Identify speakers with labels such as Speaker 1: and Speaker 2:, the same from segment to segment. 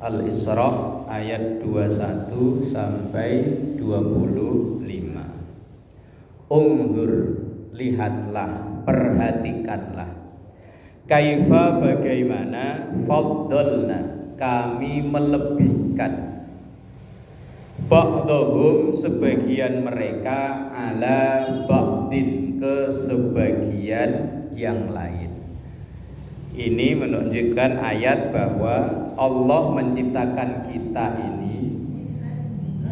Speaker 1: Al-Isra ayat 21 sampai 25. Unzur, lihatlah, perhatikanlah. Kaifa, bagaimana, faddalna, kami melebihkan, ba'dhum, sebagian mereka, ala ba'din, ke sebagian yang lain. Ini menunjukkan ayat bahwa Allah menciptakan kita ini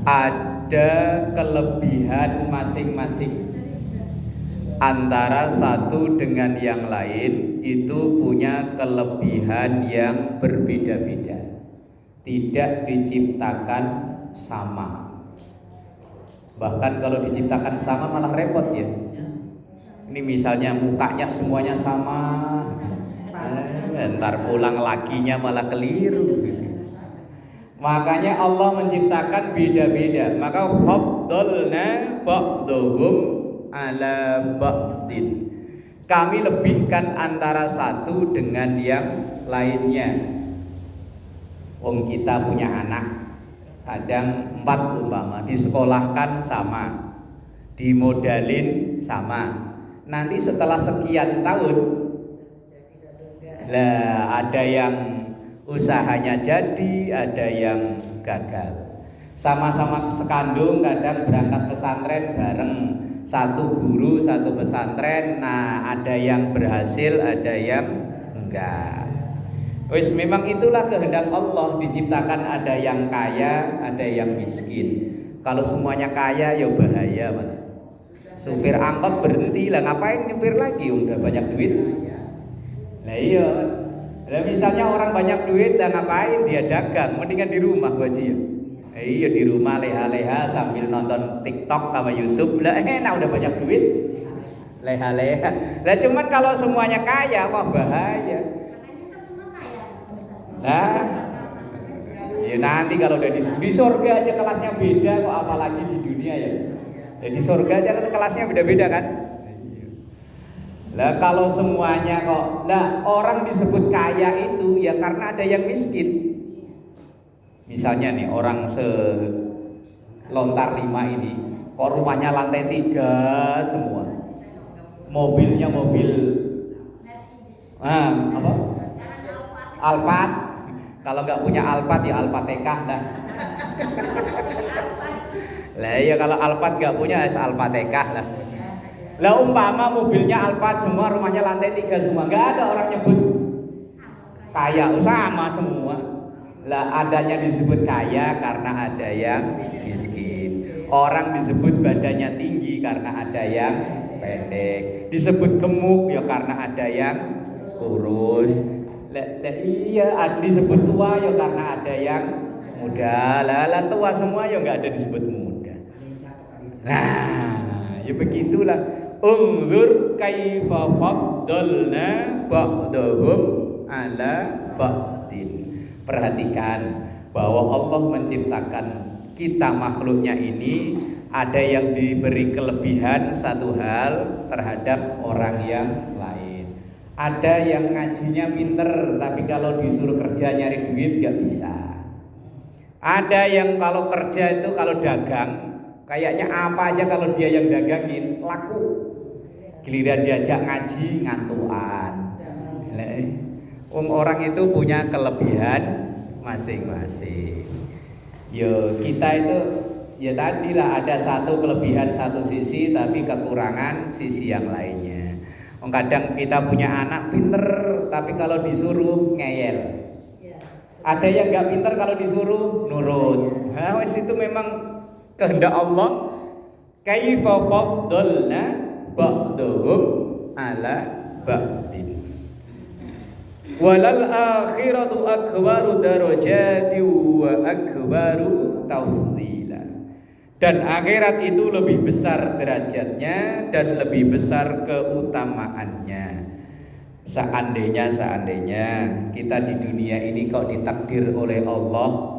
Speaker 1: ada kelebihan masing-masing. Antara satu dengan yang lain itu punya kelebihan yang berbeda-beda. Tidak diciptakan sama. Bahkan kalau diciptakan sama malah repot ya. Ini misalnya mukanya semuanya sama, ntar pulang lakinya malah keliru. Makanya Allah menciptakan beda-beda. Maka faddalna ba'dhum ala ba'din, kami lebihkan antara satu dengan yang lainnya. Kita punya anak, kadang 4 umpama, disekolahkan sama, dimodalin sama. Nanti setelah sekian tahun, lah ada yang usahanya jadi, ada yang gagal. Sama-sama sekandung, kadang berangkat pesantren bareng, satu guru satu pesantren. Nah, ada yang berhasil, ada yang enggak. Wis, memang itulah kehendak Allah, diciptakan ada yang kaya, ada yang miskin. Kalau semuanya kaya ya bahaya, Mas. Supir angkot berhenti lah, ngapain nyupir lagi? Udah banyak duit. Nah iya. Nah, misalnya orang banyak duit dan ngapain dia dagang, mendingan di rumah Bu Haji ya. Iya, di rumah leha-leha sambil nonton TikTok sama YouTube. Lah enak, udah banyak duit. Leha-leha. Lah cuman kalau semuanya kaya wah bahaya. Nah, ya nanti kalau udah di surga aja kelasnya beda kok, apalagi di dunia ya. Di surga aja kan kelasnya beda-beda kan. Lah kalau semuanya kok, lah orang disebut kaya itu ya karena ada yang miskin. Misalnya nih orang selontar 5 ini, kok rumahnya lantai 3 semua, mobilnya mobil apa? Alphard. Kalau nggak punya Alphard ya Alphatekah dah. Lah iya, kalau Alphard nggak punya ya Alphatekah lah. Lah umpama mobilnya Alphard semua, rumahnya lantai 3 semua, nggak ada orang nyebut kaya, sama semua. Lah adanya disebut kaya karena ada yang miskin. Orang disebut badannya tinggi karena ada yang pendek. Disebut gemuk ya karena ada yang kurus. Iya, disebut tua ya karena ada yang muda. Lah tua semua ya nggak ada disebut muda. Nah, ya begitulah. Unzur kaifa faddalna ba'dahum ala ba'din. Perhatikan bahwa Allah menciptakan kita makhluknya ini ada yang diberi kelebihan satu hal terhadap orang yang lain. Ada yang ngajinya pinter tapi kalau disuruh kerja nyari duit gak bisa. Ada yang kalau kerja itu kalau dagang kayaknya apa aja kalau dia yang dagangin laku. Giliran diajak ngaji ngantuan. Orang itu punya kelebihan masing-masing. Yo kita itu ya tadilah ada satu kelebihan satu sisi tapi kekurangan sisi yang lainnya. Kadang kita punya anak pinter tapi kalau disuruh ngeyel. Ada yang nggak pinter kalau disuruh nurut. Nah, wis itu memang kehendak Allah. Kaifa faddalna ba'dahum ala ba'din. Walal akhiratu akbaru darajati wa akbaru tafdila. Dan akhirat itu lebih besar derajatnya dan lebih besar keutamaannya. Seandainya kita di dunia ini kok ditakdir oleh Allah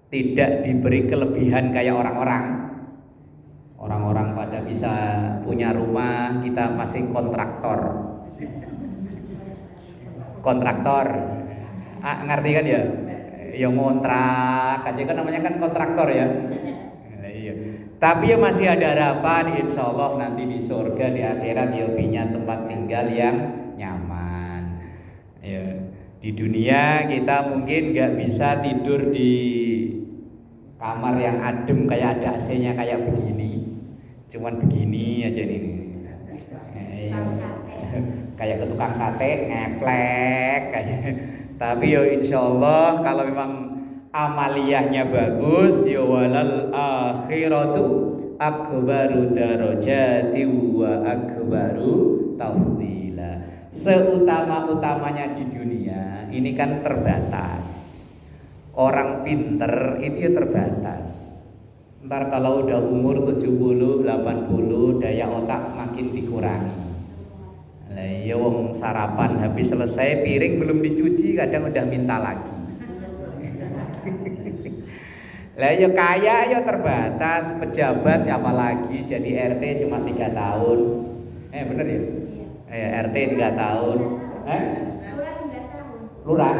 Speaker 1: tidak diberi kelebihan kayak orang-orang. Orang-orang pada bisa punya rumah, kita masih kontraktor. Ngerti kan ya? Ya ngontrak aja kan, namanya kan kontraktor ya. Iya. Tapi ya masih ada harapan, insya Allah nanti di surga di akhirat ya punya tempat tinggal yang nyaman. Ya. Di dunia kita mungkin nggak bisa tidur di kamar yang adem kayak ada AC-nya kayak begini, cuman begini aja nih. Kayak ke tukang sate ngeplek kayak. Tapi yo insya Allah kalau memang amaliyahnya bagus, ya walal akhiratu akbaru darajati wa akbaru tafdila. Seutama-utamanya di dunia ini kan terbatas. Orang pinter itu ya terbatas. Ntar kalau udah umur 70, 80, daya otak makin dikurangi. Lah ya wong sarapan habis selesai piring belum dicuci kadang udah minta lagi. Lah ya kaya ya terbatas, pejabat apalagi jadi RT cuma 3 tahun. Bener ya? Iya. RT 3 tahun.
Speaker 2: Lurah 9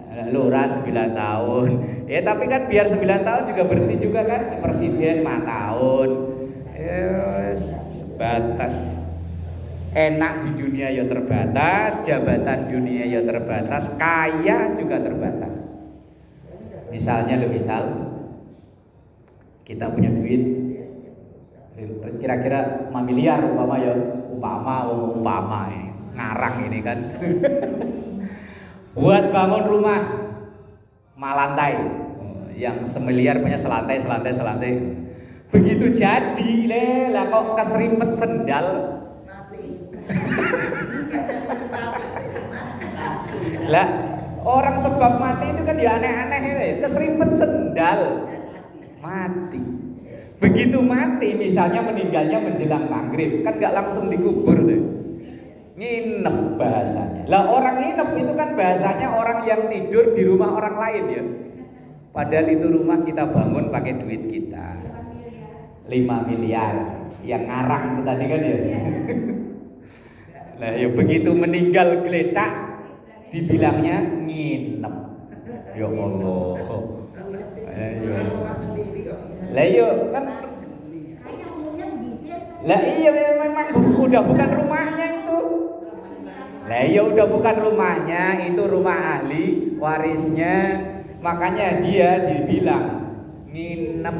Speaker 2: tahun.
Speaker 1: Lurah 9 tahun. Ya tapi kan biar 9 tahun juga berhenti juga kan. Presiden 5 tahun. Sebatas. Enak di dunia ya terbatas, jabatan dunia ya terbatas, kaya juga terbatas. Misalnya misal kita punya duit kira-kira 5 miliar umpama ini ngarang ini kan. Buat bangun rumah malantai yang semiliar punya selantai. Begitu jadi lah kok keserimpet sendal. Lah orang sebab mati itu kan ya aneh-aneh ya. Keserimpet sendal mati. Begitu mati misalnya meninggalnya menjelang maghrib, kan gak langsung dikubur tuh. Nginep bahasanya. Lah orang nginep itu kan bahasanya orang yang tidur di rumah orang lain ya. Padahal itu rumah kita bangun pakai duit kita. 5 miliar. Yang ngarang itu tadi kan ya. Lah ya begitu meninggal geletak dibilangnya nginep. Ya Allah. Lah iya kan.
Speaker 2: Kayaknya umumnya begitu ya.
Speaker 1: Lah iya memang udah bukan rumahnya itu. Lah iya udah bukan rumahnya, itu rumah ahli warisnya. Makanya dia dibilang nginep.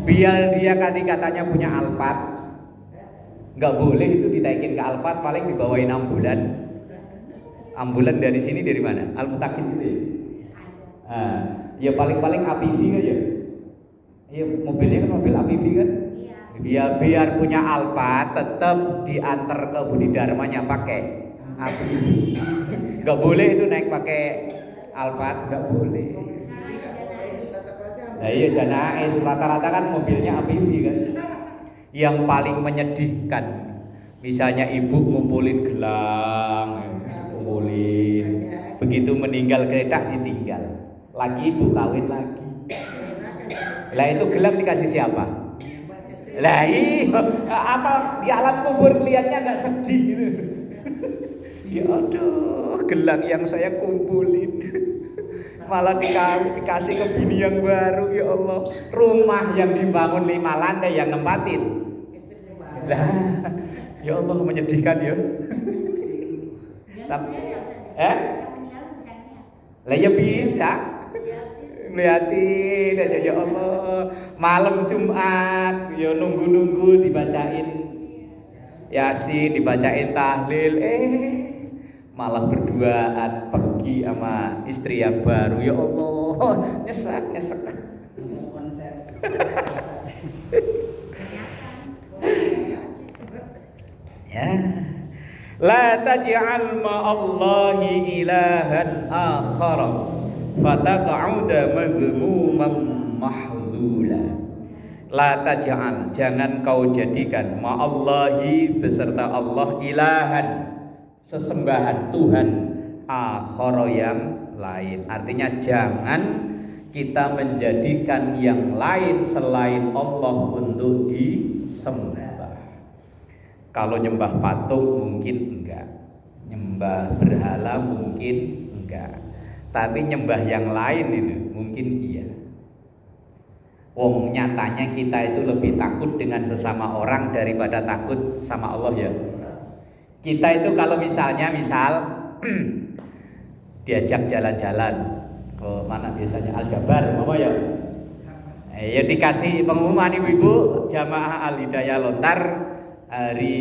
Speaker 1: Biar dia katanya punya Alphard. Enggak boleh itu ditaikin ke Alphard, paling dibawain ambulan. Ambulan dari sini dari mana? Al-Mutakin situ ya. Ya paling-paling APV kan ya. Iya mobilnya kan mobil APV kan. Iya. Biar punya Alphard tetap diantar ke Budi Dharmanya pakai APV. Enggak boleh itu naik pakai Alphard, enggak boleh. Nah iya Janais rata-rata kan mobilnya APV kan. Yang paling menyedihkan, misalnya ibu ngumpulin gelang, begitu meninggal kereta ditinggal, lagi ibu kawin lagi. Lah itu gelang dikasih siapa? Lah iya, apa di alam kubur kelihatannya nggak sedih gitu. Ya aduh, gelang yang saya kumpulin malah dikasih ke bini yang baru, ya Allah. Rumah yang dibangun 5 lantai yang nempatin. Lah, ya Allah menyedihkan ya. Tapi lah ya bisa. Lihatin aja ya Allah. Malam Jumat ya nunggu dibacain Yasin, dibacain tahlil, malah berduaan pergi sama istri yang baru. Ya Allah, nyesek.
Speaker 3: Konser.
Speaker 1: Ya. La taj'al ma'allahi ilahan akhara fataq'uda madhmuman mahzula. La taj'al, jangan kau jadikan ma'allahi beserta Allah ilahan, sesembahan Tuhan, akhara yang lain. Artinya jangan kita menjadikan yang lain selain Allah untuk disembah. Kalau nyembah patung mungkin enggak, nyembah berhala mungkin enggak. Tapi nyembah yang lain ini mungkin iya. Wong nyatanya kita itu lebih takut dengan sesama orang daripada takut sama Allah ya. Kita itu kalau misal diajak jalan-jalan ke mana biasanya Al-Jabar, mama ya. Ya dikasih pengumuman ibu-ibu jamaah Al-Hidayah Lontar hari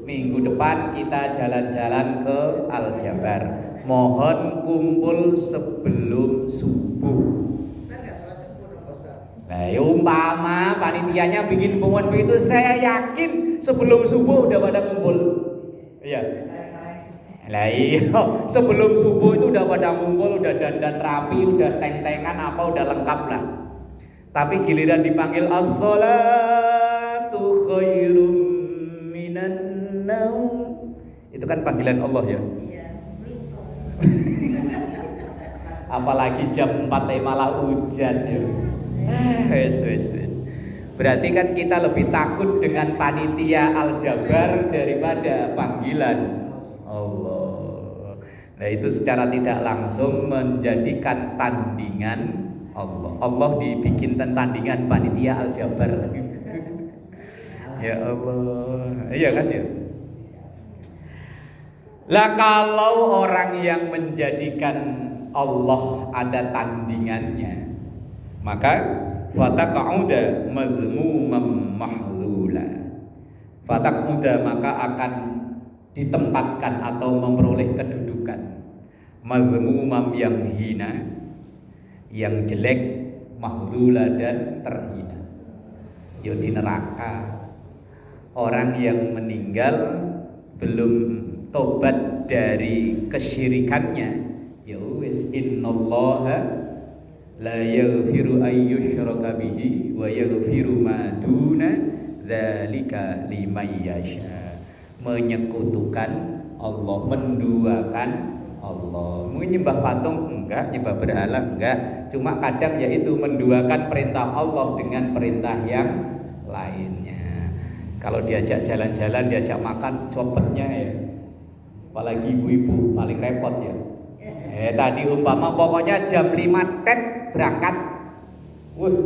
Speaker 1: Minggu depan kita jalan-jalan ke Al-Jabar. Mohon kumpul sebelum subuh. Nah, ya umpama panitianya bikin pengumuman begitu, saya yakin sebelum subuh udah pada kumpul. Iya. Lah iya, sebelum subuh itu udah pada ngumpul, udah dandan rapi, udah teng-tengan apa udah lengkap lah. Tapi giliran dipanggil as-shalatu khairum minan naum. Itu kan panggilan Allah ya.
Speaker 2: Iya.
Speaker 1: Apalagi jam 4 malah hujan ya. Wes. Berarti kan kita lebih takut dengan panitia Al-Jabar daripada panggilan Allah. Nah itu secara tidak langsung menjadikan tandingan Allah. Allah dibikin tandingan panitia Al-Jabar. Ya Allah. Iya kan ya. Lah kalau orang yang menjadikan Allah ada tandingannya, maka fataqauda mazmumam mahlula. Fataqauda maka akan ditempatkan atau memperoleh kedudukan mazmumam yang hina, yang jelek, mahlula dan terhina. Yo di neraka. Orang yang meninggal belum tobat dari kesyirikannya, ya wis innallaha la yaghfiru ayyushraka bihi wa yaghfiru ma duna dzalika liman yasha. Menyekutukan Allah, menduakan Allah. Menyembah patung enggak, nyembah berhala enggak. Cuma kadang yaitu menduakan perintah Allah dengan perintah yang lainnya. Kalau diajak jalan-jalan, diajak makan, copetnya ya. Apalagi ibu-ibu paling repot ya. Tadi umpama pokoknya jam 5 tet berangkat.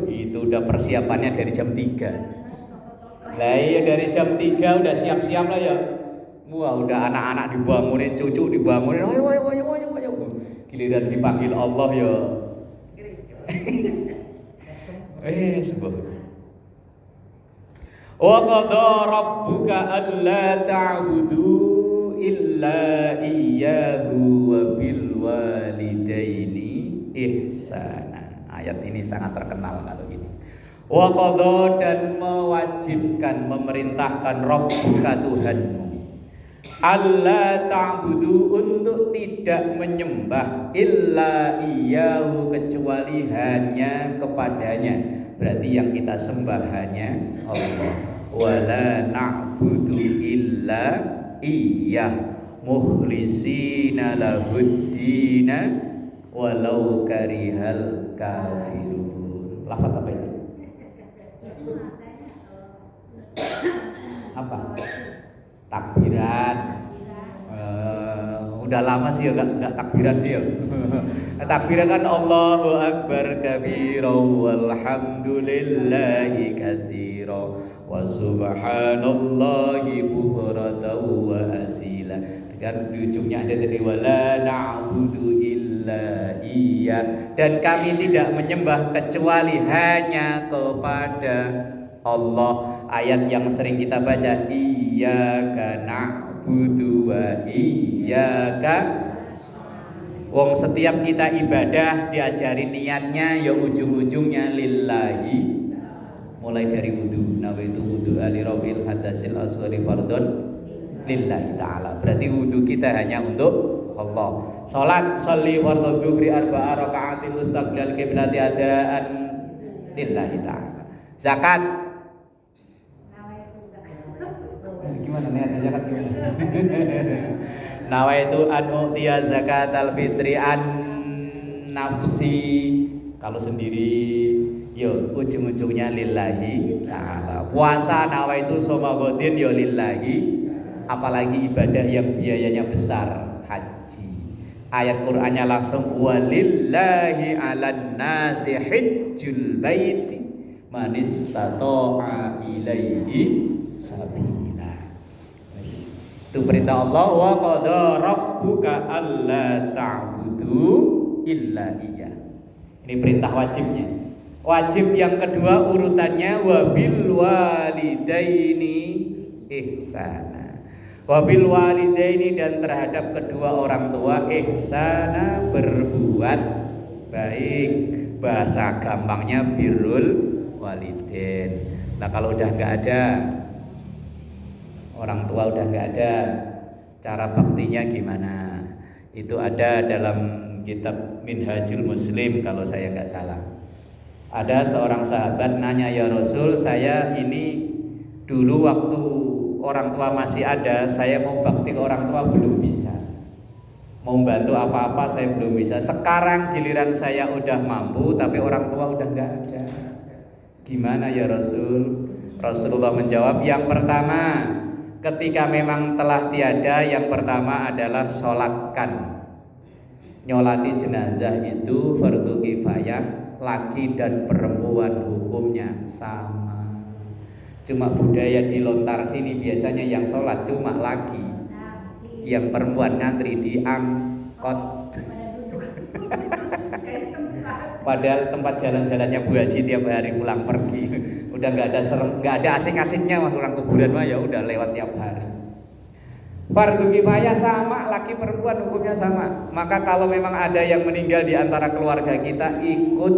Speaker 1: Itu udah persiapannya dari jam 3. Lah iya dari jam 3 udah siap-siap lah ya. Wah udah anak-anak dibangunin, cucu dibangunin. Ayo. Giliran dipanggil Allah ya. Subhanallah. Wa qadha rabbuka alla ta'budu illa iyyahu wa bil walidaini ihsana. Ayat ini sangat terkenal kalau ini. Wa qadha dan mewajibkan, memerintahkan Rabbuka Tuhanmu, alla ta'budu untuk tidak menyembah illa iyyahu kecuali hanya kepadanya. Berarti yang kita sembah hanya Allah. Wala na'budu illa iyyah mukhlisina lahuddina walau karihal kafirun. Lafaz apa itu? Apa? Takbiran. Udah lama sih ya enggak takbiran sih ya. Takbiran kan Allahu Akbar kabira walhamdulillahi katsira wa subhanallahi bukratan wa asila. Kan di ujungnya ada tadi wala na'budu illa iya, dan kami tidak menyembah kecuali hanya kepada Allah. Ayat yang sering kita baca, iyyaka na'budu wa iyyaka. Wong setiap kita ibadah diajari niatnya ya ujung-ujungnya lillahi. Mulai dari wudu, nawaitu wudu ali rabbil hadasil aswari fardhon lillahi ta'ala. Berarti wudu kita hanya untuk Allah. Salat sholli fardhu dzuhri arba'a raka'atin mustaqbilal qiblati adaan lillahi ta'ala. Zakat gimana niatnya zakat gimana? Nawaitu an u'tiya zakatal fitri an nafsi. Kalau sendiri yo ujung-ujungnya lillahi ta'ala. Puasa nawaitu soma godin yo lillahi. Apalagi ibadah yang biayanya besar, haji. Ayat Qur'annya langsung walillahi 'alan nasi hajjul baiti man istata'a ilaihi sabila. Itu perintah Allah, wa qada rabbuka alla ta'budu illa iya. Ini perintah wajibnya. Wajib yang kedua urutannya wabil walidaini ihsana. Wabil walidaini, dan terhadap kedua orang tua ihsana, berbuat baik. Bahasa gampangnya birrul walidain. Nah kalau udah nggak ada orang tua, udah nggak ada, cara baktinya gimana? Itu ada dalam kitab Minhajul Muslim kalau saya nggak salah. Ada seorang sahabat nanya, ya Rasul, saya ini dulu waktu orang tua masih ada, saya mau bakti ke orang tua belum bisa, mau bantu apa-apa saya belum bisa. Sekarang giliran saya udah mampu, tapi orang tua udah nggak ada. Gimana ya Rasul? Rasulullah menjawab, yang pertama, ketika memang telah tiada, yang pertama adalah sholatkan. Nyolati jenazah itu fardu kifayah, laki dan perempuan hukumnya sama. Cuma budaya di lontar sini biasanya yang sholat cuma laki, yang perempuan ngantri di angkot. Padahal tempat jalan-jalannya Bu Haji tiap hari pulang pergi, udah nggak ada asing-asingnya orang kuburan mah, ya udah lewat tiap hari. Fardu kifayah sama, laki perempuan hukumnya sama. Maka kalau memang ada yang meninggal di antara keluarga kita, ikut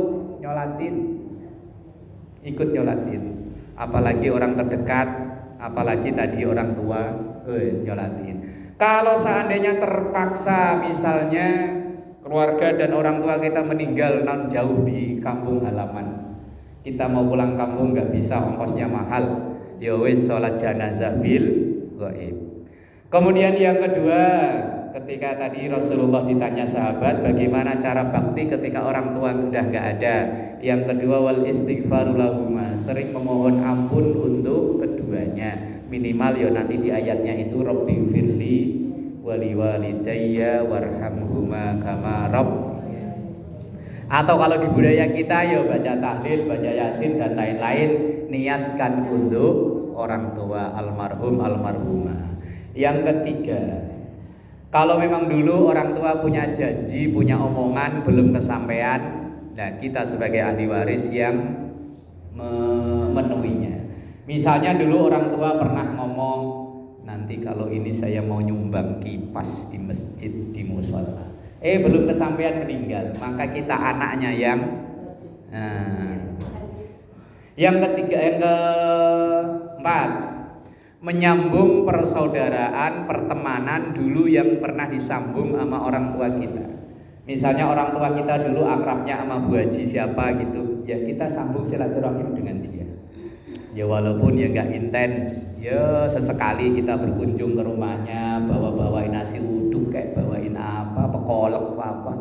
Speaker 1: nyolatin. Apalagi orang terdekat, apalagi tadi orang tua, nyolatin. Kalau seandainya terpaksa, misalnya keluarga dan orang tua kita meninggal non jauh di kampung halaman, kita mau pulang kampung nggak bisa, ongkosnya mahal, ya wis sholat jenazah bil ghaib. Kemudian yang kedua, ketika tadi Rasulullah ditanya sahabat bagaimana cara bakti ketika orang tua sudah nggak ada, yang kedua wal istighfaru lahuma, sering memohon ampun untuk keduanya. Minimal ya nanti di ayatnya itu Rabbi firli wali walidayya warhamhuma kama rabb. Atau kalau di budaya kita ya baca tahlil, baca yasin dan lain-lain, niatkan untuk orang tua almarhum almarhumah. Yang ketiga, kalau memang dulu orang tua punya janji, punya omongan belum kesampaian, nah kita sebagai ahli waris yang memenuhinya. Misalnya dulu orang tua pernah ngomong, nanti kalau ini saya mau nyumbang kipas di masjid, di musola, belum kesampaian meninggal, maka kita anaknya yang yang ketiga, yang keempat, menyambung persaudaraan, pertemanan dulu yang pernah disambung sama orang tua kita. Misalnya orang tua kita dulu akrabnya sama Bu Haji siapa gitu, ya kita sambung silaturahim dengan dia. Ya walaupun ya nggak intens, ya sesekali kita berkunjung ke rumahnya, bawain nasi uduk, kayak bawain apa, pekolek apa.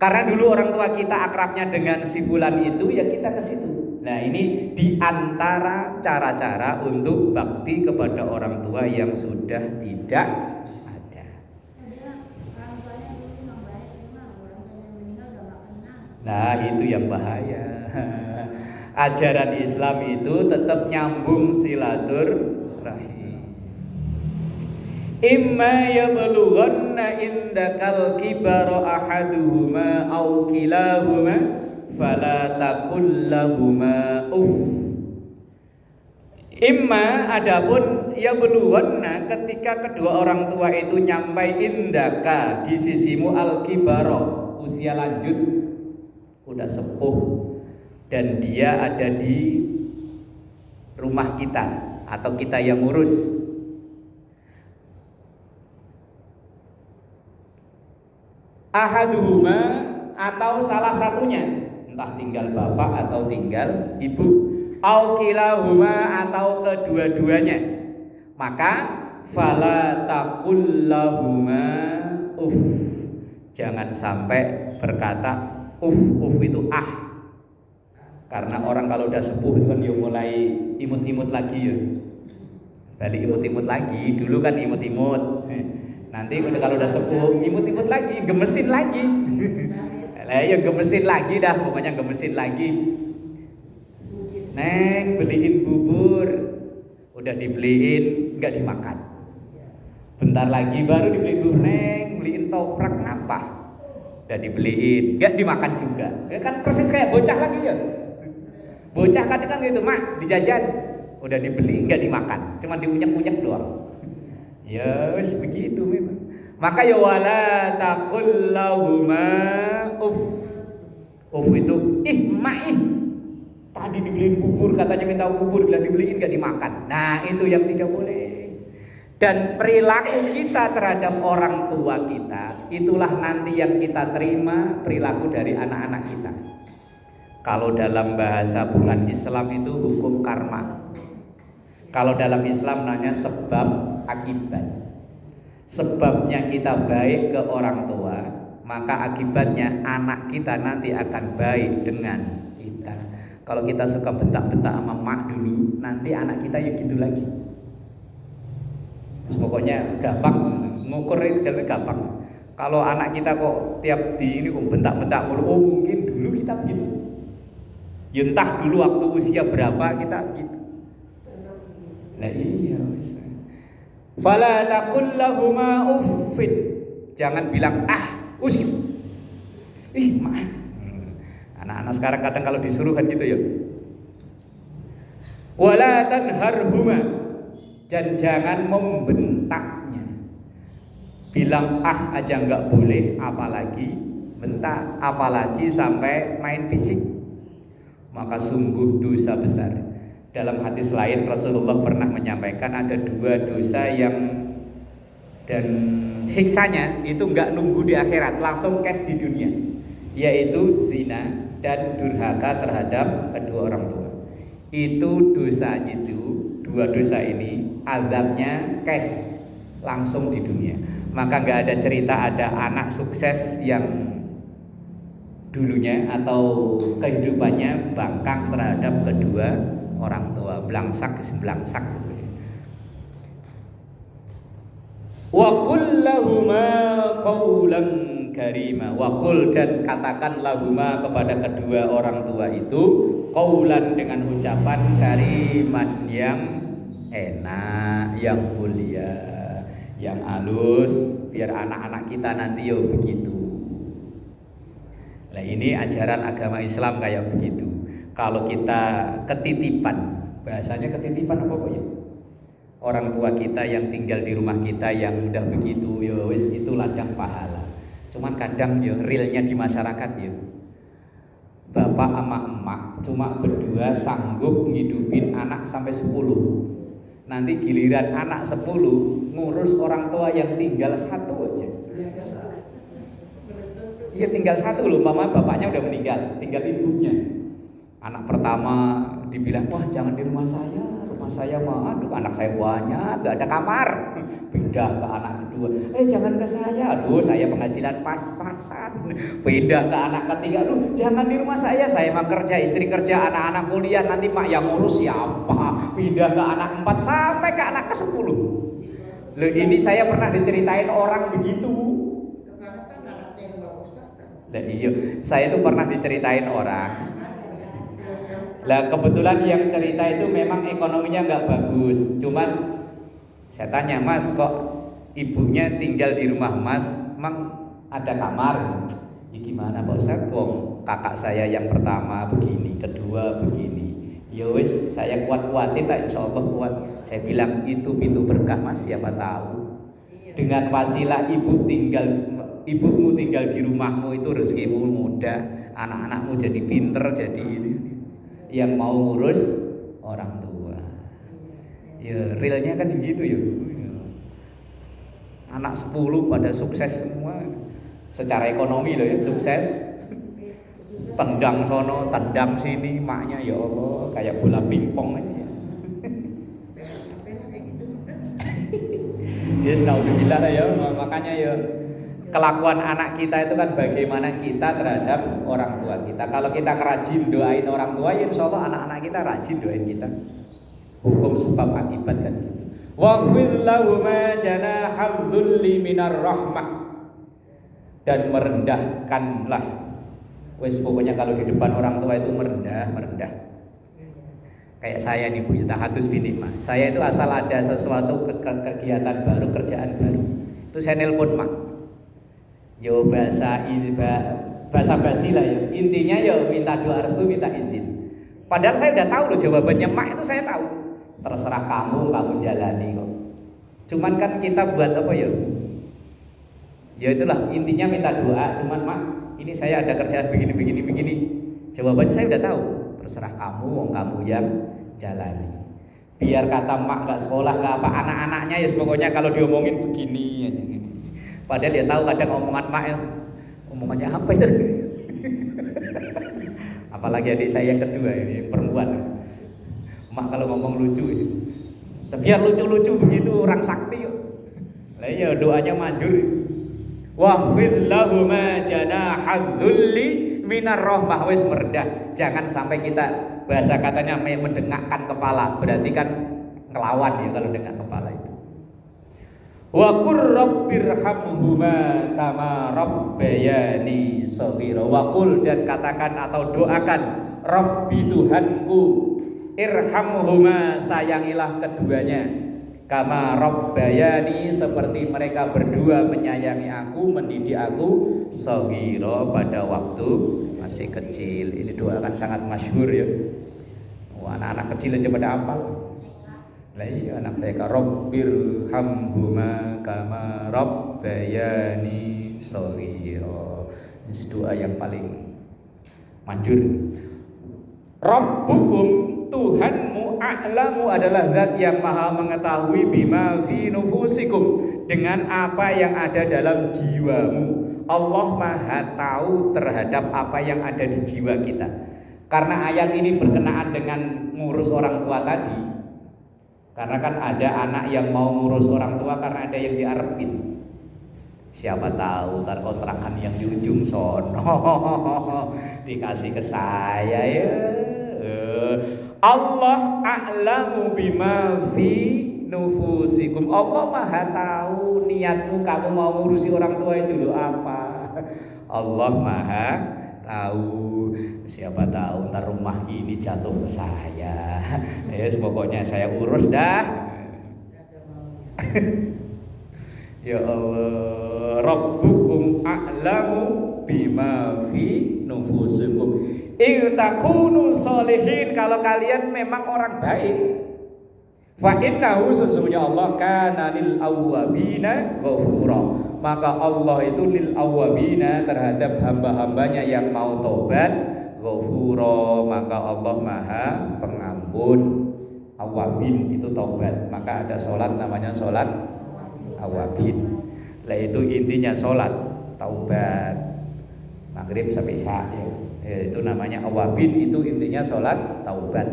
Speaker 1: Karena dulu orang tua kita akrabnya dengan si fulan itu, ya kita ke situ. Nah ini diantara cara-cara untuk bakti kepada orang tua yang sudah tidak ada. Nah itu yang bahaya. Ajaran Islam itu tetap nyambung silaturahim. Imma yablughanna indakal kibara ahaduhuma aw kilahuma fala taqul lahuma uff. Imma, adapun yablughanna, ketika kedua orang tua itu nyampai indaka di sisimu al-kibara, usia lanjut, udah sepuh, dan dia ada di rumah kita atau kita yang ngurus. Ahaduhuma, atau salah satunya, entah tinggal bapak atau tinggal ibu, au kilahuma, atau kedua-duanya, maka fala taqul lahuma uff, jangan sampai berkata uff itu karena orang kalau udah sepuh itu kan ya mulai imut-imut lagi ya, balik imut-imut lagi. Dulu kan imut-imut, Nanti kalau udah sepuh, imut-imut lagi, gemesin lagi. Lah ya gemesin lagi dah, pokoknya gemesin lagi. Neng beliin bubur, udah dibeliin, nggak dimakan. Bentar lagi baru dibeliin bubur, neng beliin toprak ngapa? Udah dibeliin, nggak dimakan juga. Ya kan persis kayak bocah lagi ya. Bocah kan gitu, mak dijajan, udah dibeli, nggak dimakan, cuma diunyak-unyak doang. Ya wis begitu memang. Maka ya wala taqul lahuma uff. Uff itu mak tadi dibeliin bubur, katanya minta bubur, bila dibeliin gak dimakan. Nah itu yang tidak boleh. Dan perilaku kita terhadap orang tua kita, itulah nanti yang kita terima perilaku dari anak-anak kita. Kalau dalam bahasa bukan Islam itu hukum karma. Kalau dalam Islam namanya sebab akibat. Sebabnya kita baik ke orang tua, maka akibatnya anak kita nanti akan baik dengan kita. Kalau kita suka bentak-bentak sama mak dulu, nanti anak kita ya gitu lagi. Pokoknya gampang ngukur itu gampang. Kalau anak kita kok tiap di ini kok bentak-bentak mulu, oh mungkin dulu kita begitu. Ya entah dulu waktu usia berapa kita begitu. Nah iya. Fala taqul lahuma uffin. Jangan bilang us. Mak. Anak-anak sekarang kadang kalau disuruh kan gitu ya. Wala tanharhuma. Dan jangan membentaknya. Bilang aja enggak boleh, apalagi bentak, apalagi sampai main fisik. Maka sungguh dosa besar. Dalam hadis lain Rasulullah pernah menyampaikan ada 2 dosa yang dan siksanya itu enggak nunggu di akhirat, langsung cash di dunia, yaitu zina dan durhaka terhadap kedua orang tua. Itu dosa itu, 2 dosa ini azabnya cash langsung di dunia. Maka enggak ada cerita ada anak sukses yang dulunya atau kehidupannya bangkang terhadap kedua orang tua, belangsak. Wa qul lahuma qaulan karima. Wa qul, dan katakan lahuma kepada kedua orang tua itu qaulan dengan ucapan kariman yang enak, yang mulia, yang halus, biar anak-anak kita nanti yo begitu. Nah ini ajaran agama Islam kayak begitu. Kalau kita ketitipan, bahasanya ketitipan apa kok ya? Orang tua kita yang tinggal di rumah kita yang udah begitu, ya wis itu ladang pahala. Cuman kadang ya realnya di masyarakat ya, bapak sama emak cuma berdua sanggup ngidupin anak sampai 10. Nanti giliran anak 10 ngurus orang tua yang tinggal 1 aja. Iya tinggal 1 loh, mama bapaknya udah meninggal, tinggal ibunya. Anak pertama dibilang, wah jangan di rumah saya mah, aduh anak saya banyak, gak ada kamar. Pindah ke anak kedua, jangan ke saya, aduh saya penghasilan pas-pasan. Pindah ke anak ketiga, aduh jangan di rumah saya mah kerja, istri kerja, anak-anak kuliah, nanti mak yang ngurus siapa. Pindah ke anak 4 sampai ke anak ke-10. Loh ini saya pernah diceritain orang begitu. Nah, iya, saya itu pernah diceritain orang. Lah kebetulan yang cerita itu memang ekonominya nggak bagus. Cuman saya tanya, Mas kok ibunya tinggal di rumah Mas, emang ada kamar? Ya gimana Pak Ustadz, wong kakak saya yang pertama begini, kedua begini. Ya wis saya kuat-kuatin lah, insya Allah kuat. Saya bilang itu pintu berkah Mas, siapa tahu. Dengan wasilah ibumu tinggal di rumahmu itu rezekimu mudah, anak-anakmu jadi pinter, jadi ini. Yang mau ngurus orang tua. Ya realnya kan begitu ya. Anak 10 pada sukses semua. Secara ekonomi loh ya, sukses. Tendang sono, tendang sini, maknya ya Allah kayak bola pingpong aja. Ya naudzubillah ya, makanya ya kelakuan anak kita itu kan bagaimana kita terhadap orang tua kita. Kalau kita rajin doain orang tua, ya insya Allah anak-anak kita rajin doain kita. Hukum sebab akibat kan gitu. Waqfid lahuma janahal dzulli minar rahmah, dan merendahkanlah. Wes pokoknya kalau di depan orang tua itu merendah. Kayak saya nih Bu, tahatus bini mah. Saya itu asal ada sesuatu kegiatan baru, kerjaan baru, itu saya nelpon mak. Yo bahasa basi lah ya. Intinya yo minta doa restu, minta izin. Padahal saya udah tahu loh jawabannya mak, itu saya tahu. Terserah kamu jalani kok. Cuman kan kita buat apa ya? Ya itulah intinya minta doa. Cuman mak, ini saya ada kerjaan begini. Jawabannya saya udah tahu. Terserah kamu, wong kamu yang jalani. Biar kata mak nggak sekolah nggak apa, anak-anaknya ya pokoknya kalau diomongin begini. Padahal dia tahu kadang omongan mak ya, omongannya apa itu? Apalagi adik saya yang kedua ini, yang perempuan. Mak kalau ngomong lucu ya. Biar lucu-lucu begitu orang sakti yuk. Lah ya doanya manjur. Wahfid lahuma janahadz dzulli minar rahmah, wis merendah. Jangan sampai kita bahasa katanya mendengakkan kepala, berarti kan ngelawan ya kalau dengan kepala itu. Wa qur rabbirhamhuma kama rabbayani shaghira. Wa qul, dan katakan atau doakan, Rabbi Tuhanku, irhamhuma, sayangilah keduanya, kama rabbayani, seperti mereka berdua menyayangi aku, mendidik aku, shaghira, pada waktu masih kecil. Ini doa kan sangat masyhur ya. Anak-anak kecil aja pada hafal. Lah iya anak TK, Rabbirhamhuma kama rabbayani shaghira. Ini doa yang paling manjur. Rabbukum, Tuhanmu, a'lamu, adalah zat yang maha mengetahui, bima fi nufusikum, dengan apa yang ada dalam jiwamu. Allah maha tahu terhadap apa yang ada di jiwa kita. Karena ayat ini berkenaan dengan ngurus orang tua tadi. Karena kan ada anak yang mau ngurus orang tua karena ada yang diarepin. Siapa tahu ntar kontrakan yang di ujung sono dikasih ke saya ya. Allah a'lamu bima fi nufusikum. Allah maha tahu niatmu kamu mau ngurusi orang tua itu loh apa. Allah maha tahu. Siapa tahu ntar rumah ini jatuh ke saya. Yes, pokoknya saya urus dah. Ya Allah, Rabbukum a'lamu bima fi nufusikum. Iltakunu solihin, kalau kalian memang orang baik. Fa innahu, sesungguhnya Allah, kana lil awwabina ghafura, maka Allah itu lil awwabina, terhadap hamba-hambanya yang mau tobat, ghafura, maka Allah maha pengampun. Awabin itu tobat, maka ada sholat namanya sholat awabin. Lah itu intinya sholat taubat maghrib sampai isya ya, itu namanya awabin, itu intinya sholat taubat.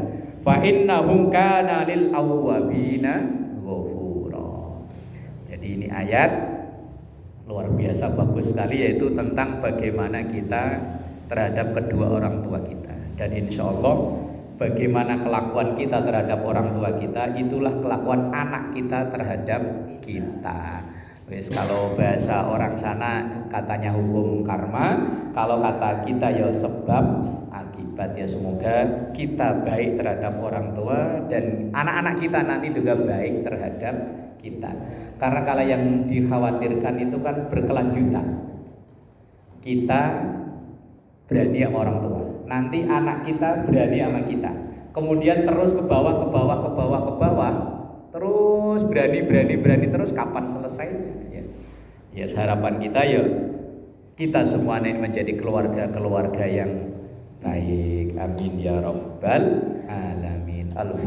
Speaker 1: Fa innahum kana lil awwabina ghafura. Jadi ini ayat luar biasa bagus sekali, yaitu tentang bagaimana kita terhadap kedua orang tua kita, dan insya Allah bagaimana kelakuan kita terhadap orang tua kita, itulah kelakuan anak kita terhadap kita. Wes, kalau bahasa orang sana katanya hukum karma, kalau kata kita ya sebab akibat. Ya semoga kita baik terhadap orang tua dan anak-anak kita nanti juga baik terhadap kita. Karena kalau yang dikhawatirkan itu kan berkelanjutan. Kita berani sama orang tua, nanti anak kita berani sama kita, kemudian terus ke bawah, terus berani terus, kapan selesainya ya? Ya harapan kita ya kita semua ini menjadi keluarga yang baik. Amin ya rabbal alamin. Al-Fatihah.